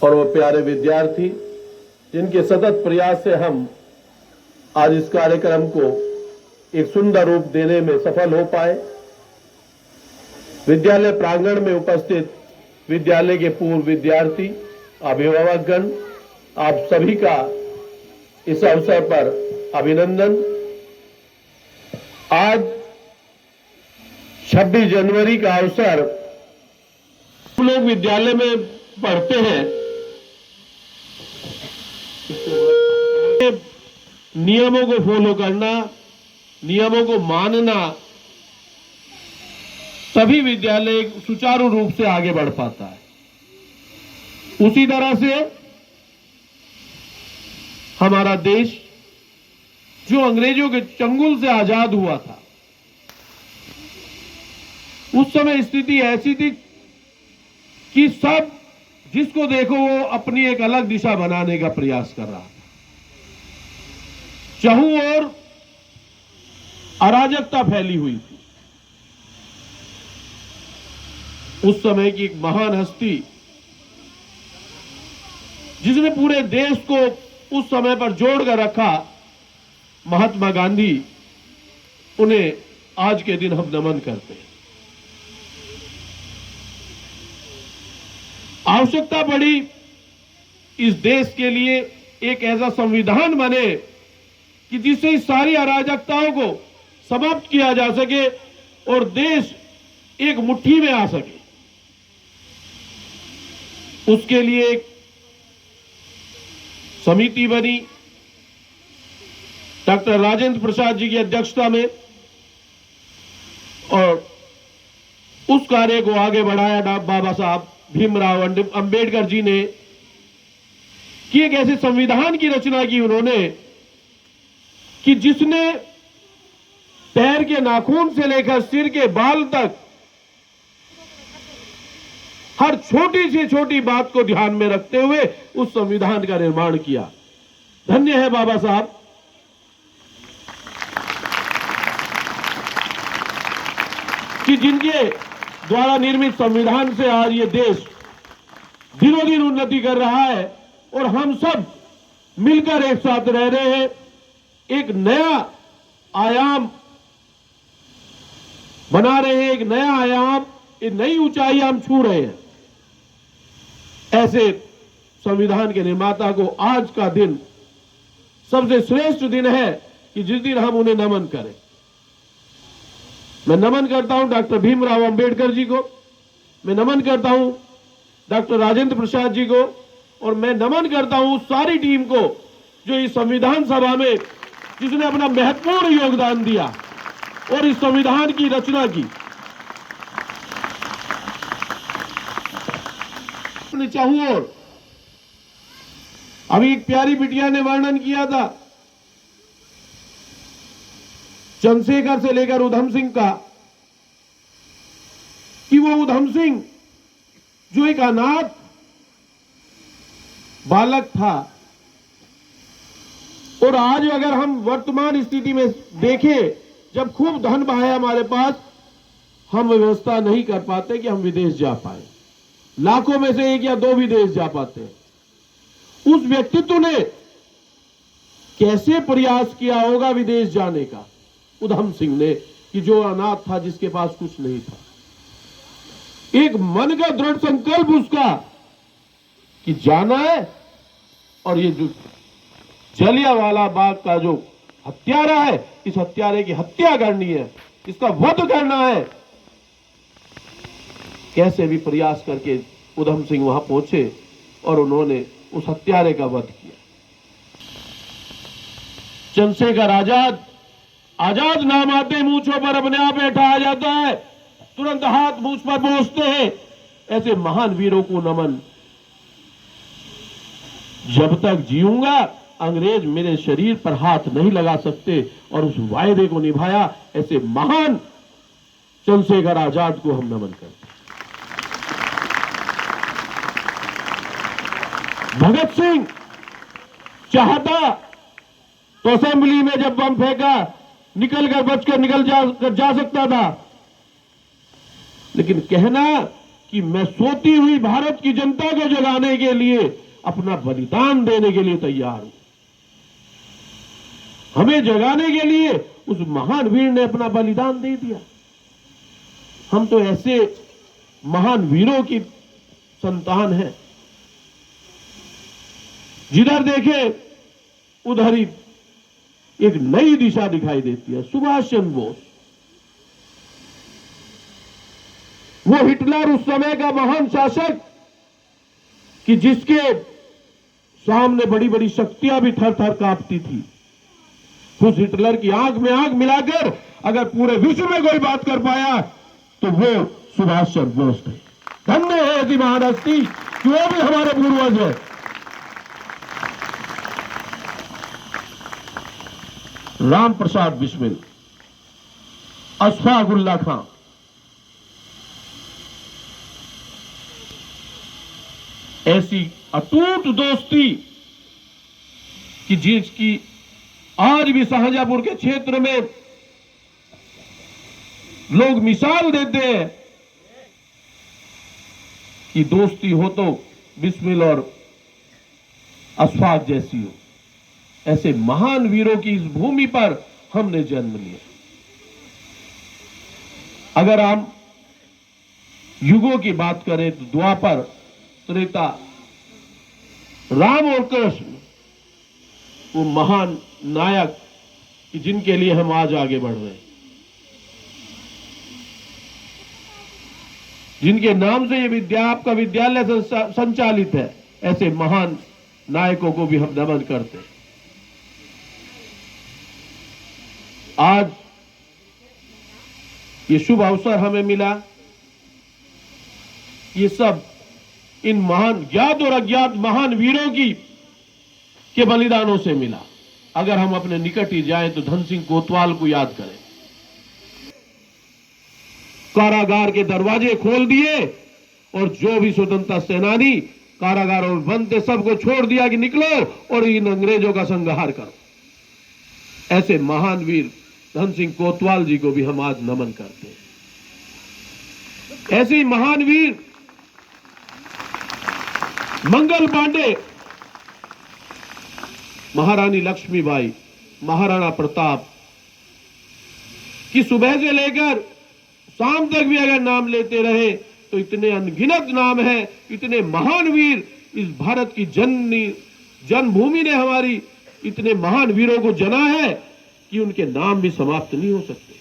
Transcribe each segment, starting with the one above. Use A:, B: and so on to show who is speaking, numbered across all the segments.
A: और वो प्यारे विद्यार्थी जिनके सतत प्रयास से हम आज इस कार्यक्रम को एक सुंदर रूप देने में सफल हो पाए। विद्यालय प्रांगण में उपस्थित विद्यालय के पूर्व विद्यार्थी, अभिभावकगण, आप सभी का इस अवसर पर अभिनंदन। आज 26 जनवरी का अवसर, हम लोग विद्यालय में पढ़ते हैं, नियमों को फॉलो करना, नियमों को मानना, तभी विद्यालय सुचारू रूप से आगे बढ़ पाता है। उसी तरह से हमारा देश जो अंग्रेजों के चंगुल से आजाद हुआ था, उस समय स्थिति ऐसी थी कि सब जिसको देखो वो अपनी एक अलग दिशा बनाने का प्रयास कर रहा था। चारों ओर अराजकता फैली हुई थी। उस समय की एक महान हस्ती जिसने पूरे देश को उस समय पर जोड़कर रखा, महात्मा गांधी, उन्हें आज के दिन हम नमन करते हैं। आवश्यकता पड़ी इस देश के लिए एक ऐसा संविधान बने कि जिससे इस सारी अराजकताओं को समाप्त किया जा सके और देश एक मुट्ठी में आ सके। उसके लिए एक समिति बनी डॉक्टर राजेंद्र प्रसाद जी की अध्यक्षता में, और उस कार्य को आगे बढ़ाया बाबा साहब भीमराव अंबेडकर जी ने, कि एक ऐसे संविधान की रचना की उन्होंने कि जिसने पैर के नाखून से लेकर सिर के बाल तक हर छोटी से छोटी बात को ध्यान में रखते हुए उस संविधान का निर्माण किया। धन्य है बाबा साहब। कि जिनके द्वारा निर्मित संविधान से आज ये देश दिनों दिन उन्नति कर रहा है और हम सब मिलकर एक साथ रह रहे हैं, एक नया आयाम बना रहे हैं, एक नया आयाम, एक नई ऊंचाई हम छू रहे हैं। ऐसे संविधान के निर्माता को आज का दिन सबसे श्रेष्ठ दिन है कि जिस दिन हम उन्हें नमन करें। मैं नमन करता हूं डॉक्टर भीमराव अंबेडकर जी को, मैं नमन करता हूं डॉक्टर राजेंद्र प्रसाद जी को, और मैं नमन करता हूं उस सारी टीम को जो इस संविधान सभा में जिसने अपना महत्वपूर्ण योगदान दिया और इस संविधान की रचना की। अपने चाहूं और अभी एक प्यारी बिटिया ने वर्णन किया था चंद्रशेखर से लेकर उधम सिंह का, कि वो उधम सिंह जो एक अनाथ बालक था, और आज अगर हम वर्तमान स्थिति में देखें, जब खूब धन है हमारे पास, हम व्यवस्था नहीं कर पाते कि हम विदेश जा पाए। लाखों में से 1 या 2 विदेश जा पाते हैं। उस व्यक्तित्व ने कैसे प्रयास किया होगा विदेश जाने का, उधम सिंह ने, कि जो अनाथ था, जिसके पास कुछ नहीं था। एक मन का दृढ़ संकल्प उसका कि जाना है, और ये जो जलियांवाला बाग का जो हत्यारा है, इस हत्यारे की हत्या करनी है, इसका वध करना है। कैसे भी प्रयास करके उधम सिंह वहां पहुंचे और उन्होंने उस हत्यारे का वध किया। चंद्रशेखर आजाद, आजाद नाम आते मूंछों पर अपने आप बैठा आ जाता है, तुरंत हाथ मूंछ पर पहुंचते हैं। ऐसे महान वीरों को नमन। जब तक जीऊंगा अंग्रेज मेरे शरीर पर हाथ नहीं लगा सकते, और उस वायदे को निभाया। ऐसे महान चंद्रशेखर आजाद को हम नमन करते हैं। भगत सिंह चाहता तो असेंबली में जब बम फेंका, निकलकर बचकर निकल जा सकता था, लेकिन कहना कि मैं सोती हुई भारत की जनता को जगाने के लिए अपना बलिदान देने के लिए तैयार हूं। हमें जगाने के लिए उस महान वीर ने अपना बलिदान दे दिया। हम तो ऐसे महान वीरों की संतान हैं। जिधर देखे उधर ही एक नई दिशा दिखाई देती है। सुभाष चंद्र बोस, वो हिटलर, उस समय का महान शासक कि जिसके सामने बड़ी बड़ी शक्तियां भी थर थर कांपती थी, उस हिटलर की आंख में आंख मिलाकर अगर पूरे विश्व में कोई बात कर पाया तो वो सुभाष चंद्र बोस थे। धन्य है ऐसी महान हस्ती कि वो भी हमारे पूर्वज है। राम प्रसाद बिस्मिल, अशफाक उल्लाह खां, ऐसी अटूट दोस्ती कि जिसकी आज भी शाहजहांपुर के क्षेत्र में लोग मिसाल देते हैं कि दोस्ती हो तो बिस्मिल और अशफाक जैसी हो। ऐसे महान वीरों की इस भूमि पर हमने जन्म लिया। अगर हम युगों की बात करें तो द्वापर, त्रेता, राम और कृष्ण, वो महान नायक कि जिनके लिए हम आज आगे बढ़ रहे हैं, जिनके नाम से ये आपका विद्यालय संचालित है। ऐसे महान नायकों को भी हम नमन करते हैं। आज ये शुभ अवसर हमें मिला, ये सब इन महान ज्ञात और अज्ञात महान वीरों के बलिदानों से मिला। अगर हम अपने निकट ही जाएं तो धन सिंह कोतवाल को याद करें। कारागार के दरवाजे खोल दिए और जो भी स्वतंत्रता सेनानी कारागारों में बंद थे सबको छोड़ दिया कि निकलो और इन अंग्रेजों का संहार करो। ऐसे महान वीर धन सिंह कोतवाल जी को भी हम आज नमन करते हैं। ऐसे ही महान वीर मंगल पांडे, महारानी लक्ष्मीबाई, महाराणा प्रताप की सुबह से लेकर शाम तक भी अगर नाम लेते रहे तो इतने अनगिनत नाम हैं। इतने महान वीर इस भारत की जन्मभूमि ने हमारी इतने महान वीरों को जना है कि उनके नाम भी समाप्त नहीं हो सकते।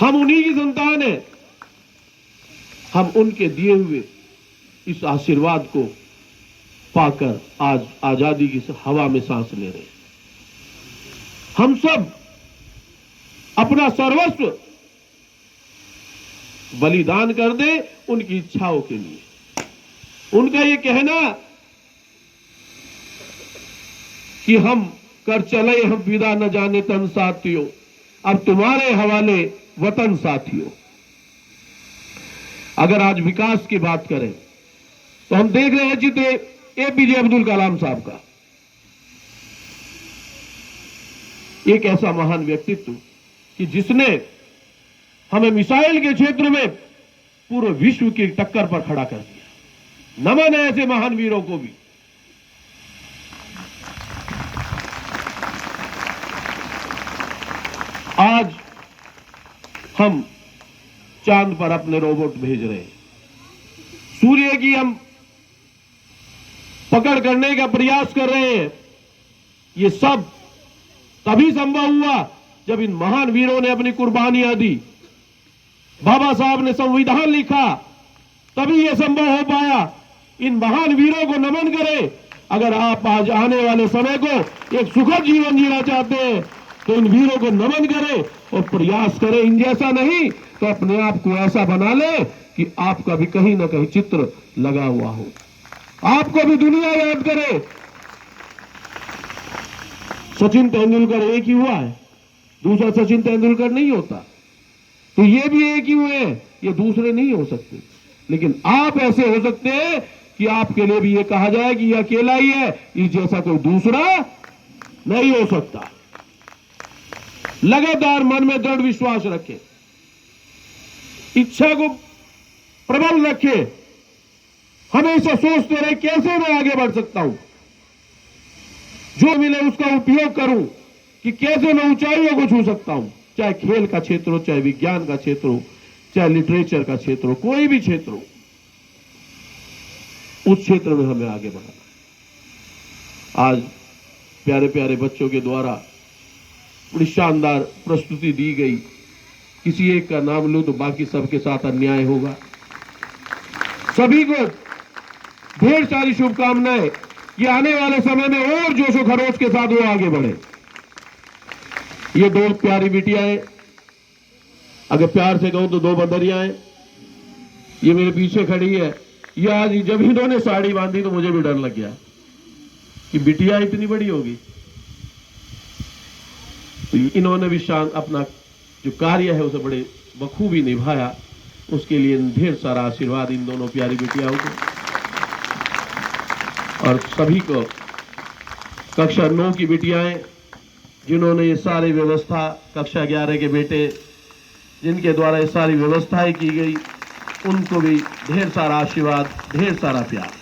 A: हम उन्हीं की संतान हैं। हम उनके दिए हुए इस आशीर्वाद को पाकर आज आजादी की हवा में सांस ले रहे हैं। हम सब अपना सर्वस्व बलिदान कर दे उनकी इच्छाओं के लिए। उनका ये कहना कि हम कर चले हम विदा न जाने तन साथियों, अब तुम्हारे हवाले वतन साथियों। अगर आज विकास की बात करें तो हम देख रहे हैं चित्र एपीजे अब्दुल कलाम साहब का, एक ऐसा महान व्यक्तित्व कि जिसने हमें मिसाइल के क्षेत्र में पूरे विश्व की टक्कर पर खड़ा कर दिया। नमन है ऐसे महान वीरों को भी। आज हम चांद पर अपने रोबोट भेज रहे हैं। सूर्य की हम पकड़ करने का प्रयास कर रहे हैं। ये सब तभी संभव हुआ जब इन महान वीरों ने अपनी कुर्बानियां दी। बाबा साहब ने संविधान लिखा, तभी यह संभव हो पाया। इन महान वीरों को नमन करें। अगर आप आज आने वाले समय को एक सुखद जीवन जीना चाहते हैं तो इन वीरों को नमन करें और प्रयास करें। इन जैसा नहीं तो अपने आप को ऐसा बना ले कि आपका भी कहीं ना कहीं चित्र लगा हुआ हो, आपको भी दुनिया याद करे। सचिन तेंदुलकर एक ही हुआ है, दूसरा सचिन तेंदुलकर नहीं होता। तो ये भी एक ही हुए हैं, ये दूसरे नहीं हो सकते। लेकिन आप ऐसे हो सकते हैं कि आपके लिए भी ये कहा जाए कि ये अकेला ही है, इस जैसा कोई दूसरा नहीं हो सकता। लगातार मन में दृढ़ विश्वास रखें, इच्छा को प्रबल रखें, हमेशा सोचते रहे कैसे मैं आगे बढ़ सकता हूं, जो मिले उसका उपयोग करूं कि कैसे मैं ऊंचाइयों को छू सकता हूं, चाहे खेल का क्षेत्र हो, चाहे विज्ञान का क्षेत्र हो, चाहे लिटरेचर का क्षेत्र हो, कोई भी क्षेत्र हो, उस क्षेत्र में हमें आगे बढ़ाना। आज प्यारे प्यारे बच्चों के द्वारा बड़ी शानदार प्रस्तुति दी गई। किसी एक का नाम लूं तो बाकी सबके साथ अन्याय होगा। सभी को ढेर सारी शुभकामनाएं कि आने वाले समय में और जोशो खरोश के साथ वो आगे बढ़े। ये दो प्यारी बिटियाएं, अगर प्यार से कहूं तो दो बंदरियाएं, ये मेरे पीछे खड़ी है। ये आज जब इन्होंने साड़ी बांधी तो मुझे भी डर लग गया कि बिटिया इतनी बड़ी होगी। तो इन्होंने भी शान अपना जो कार्य है उसे बड़े बखूबी निभाया। उसके लिए ढेर सारा आशीर्वाद इन दोनों प्यारी बिटियाओं को और सभी को। कक्षा 9 की बिटियाएं जिन्होंने ये सारी व्यवस्था, कक्षा 11 के बेटे जिनके द्वारा ये सारी व्यवस्थाएं की गई, उनको भी ढेर सारा आशीर्वाद, ढेर सारा प्यार।